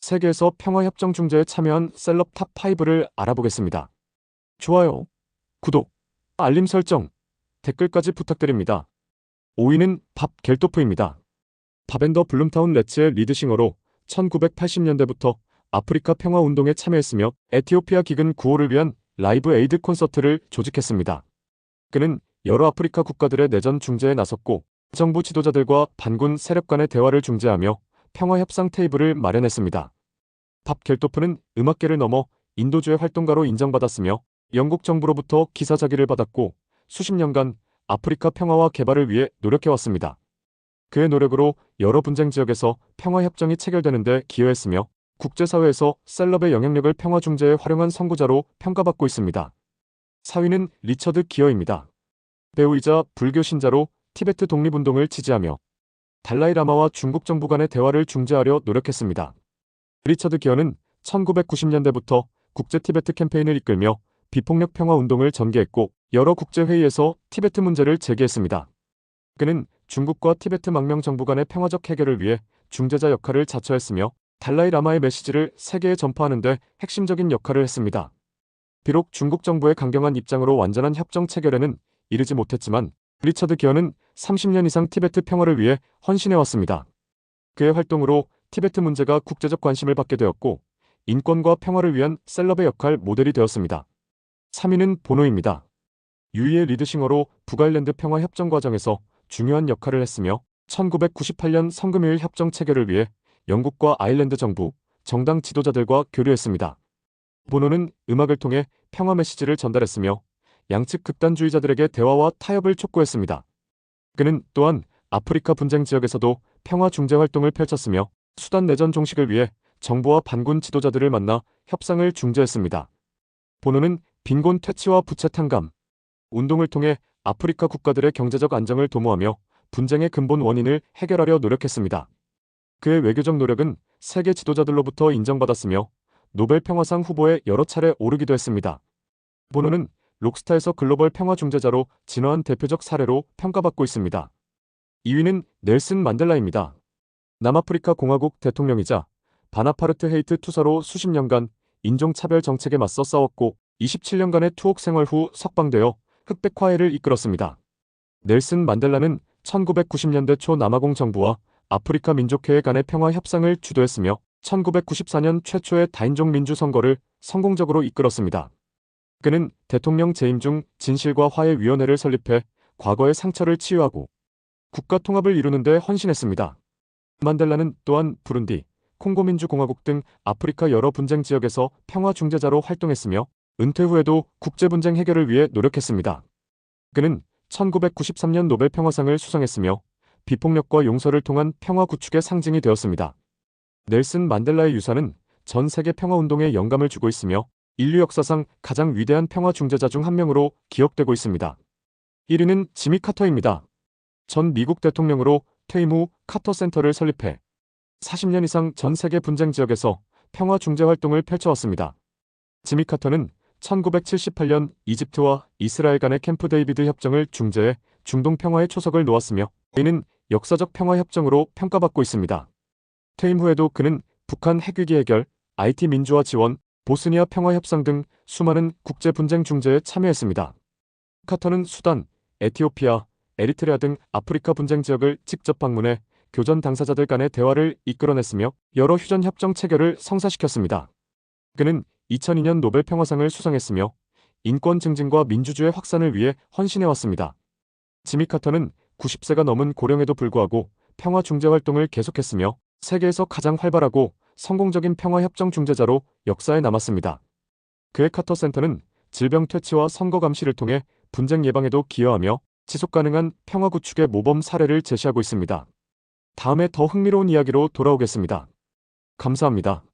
세계에서 평화협정 중재에 참여한 셀럽 탑5를 알아보겠습니다. 좋아요, 구독, 알림 설정, 댓글까지 부탁드립니다. 5위는 밥 겔도프입니다. 밥앤더 블룸타운 레츠의 리드싱어로 1980년대부터 아프리카 평화운동에 참여했으며 에티오피아 기근 구호를 위한 라이브 에이드 콘서트를 조직했습니다. 그는 여러 아프리카 국가들의 내전 중재에 나섰고 정부 지도자들과 반군 세력 간의 대화를 중재하며 평화협상 테이블을 마련했습니다. 밥 겔도프는 음악계를 넘어 인도주의 활동가로 인정받았으며 영국 정부로부터 기사자기를 받았고 수십 년간 아프리카 평화와 개발을 위해 노력해왔습니다. 그의 노력으로 여러 분쟁 지역에서 평화협정이 체결되는 데 기여했으며 국제사회에서 셀럽의 영향력을 평화 중재에 활용한 선구자로 평가받고 있습니다. 4위는 리처드 기어입니다. 배우이자 불교 신자로 티베트 독립운동을 지지하며 달라이 라마와 중국 정부 간의 대화를 중재하려 노력했습니다. 리처드 기어는 1990년대부터 국제 티베트 캠페인을 이끌며 비폭력 평화 운동을 전개했고 여러 국제회의에서 티베트 문제를 제기했습니다. 그는 중국과 티베트 망명 정부 간의 평화적 해결을 위해 중재자 역할을 자처했으며 달라이 라마의 메시지를 세계에 전파하는 데 핵심적인 역할을 했습니다. 비록 중국 정부의 강경한 입장으로 완전한 협정 체결에는 이르지 못했지만 리처드 기어는 30년 이상 티베트 평화를 위해 헌신해왔습니다. 그의 활동으로 티베트 문제가 국제적 관심을 받게 되었고 인권과 평화를 위한 셀럽의 역할 모델이 되었습니다. 3위는 보노입니다. 유이의 리드싱어로 북아일랜드 평화 협정 과정에서 중요한 역할을 했으며 1998년 성금요일 협정 체결을 위해 영국과 아일랜드 정부, 정당 지도자들과 교류했습니다. 보노는 음악을 통해 평화 메시지를 전달했으며 양측 극단주의자들에게 대화와 타협을 촉구했습니다. 그는 또한 아프리카 분쟁 지역에서도 평화 중재 활동을 펼쳤으며 수단 내전 종식을 위해 정부와 반군 지도자들을 만나 협상을 중재했습니다. 보노는 빈곤 퇴치와 부채 탕감, 운동을 통해 아프리카 국가들의 경제적 안정을 도모하며 분쟁의 근본 원인을 해결하려 노력했습니다. 그의 외교적 노력은 세계 지도자들로부터 인정받았으며 노벨 평화상 후보에 여러 차례 오르기도 했습니다. 보노는 록스타에서 글로벌 평화 중재자로 진화한 대표적 사례로 평가받고 있습니다. 2위는 넬슨 만델라입니다. 남아프리카 공화국 대통령이자 바나파르트 헤이트 투사로 수십 년간 인종차별 정책에 맞서 싸웠고 27년간의 투옥 생활 후 석방되어 흑백 화해를 이끌었습니다. 넬슨 만델라는 1990년대 초 남아공 정부와 아프리카 민족회의 간의 평화 협상을 주도했으며 1994년 최초의 다인종 민주 선거를 성공적으로 이끌었습니다. 그는 대통령 재임 중 진실과 화해위원회를 설립해 과거의 상처를 치유하고 국가 통합을 이루는 데 헌신했습니다. 만델라는 또한 부룬디, 콩고민주공화국 등 아프리카 여러 분쟁 지역에서 평화 중재자로 활동했으며 은퇴 후에도 국제 분쟁 해결을 위해 노력했습니다. 그는 1993년 노벨 평화상을 수상했으며 비폭력과 용서를 통한 평화 구축의 상징이 되었습니다. 넬슨 만델라의 유산은 전 세계 평화운동에 영감을 주고 있으며 인류 역사상 가장 위대한 평화 중재자 중 한 명으로 기억되고 있습니다. 1위는 지미 카터입니다. 전 미국 대통령으로 퇴임 후 카터 센터를 설립해 40년 이상 전 세계 분쟁 지역에서 평화 중재 활동을 펼쳐왔습니다. 지미 카터는 1978년 이집트와 이스라엘 간의 캠프 데이비드 협정을 중재해 중동 평화의 초석을 놓았으며 이는 역사적 평화 협정으로 평가받고 있습니다. 퇴임 후에도 그는 북한 핵위기 해결, IT 민주화 지원, 보스니아 평화 협상 등 수많은 국제 분쟁 중재에 참여했습니다. 카터는 수단, 에티오피아, 에리트레아 등 아프리카 분쟁 지역을 직접 방문해 교전 당사자들 간의 대화를 이끌어냈으며 여러 휴전 협정 체결을 성사시켰습니다. 그는 2002년 노벨 평화상을 수상했으며 인권 증진과 민주주의 확산을 위해 헌신해왔습니다. 지미 카터는 90세가 넘은 고령에도 불구하고 평화 중재 활동을 계속했으며 세계에서 가장 활발하고 성공적인 평화 협정 중재자로 역사에 남았습니다. 그의 카터 센터는 질병 퇴치와 선거 감시를 통해 분쟁 예방에도 기여하며 지속 가능한 평화 구축의 모범 사례를 제시하고 있습니다. 다음에 더 흥미로운 이야기로 돌아오겠습니다. 감사합니다.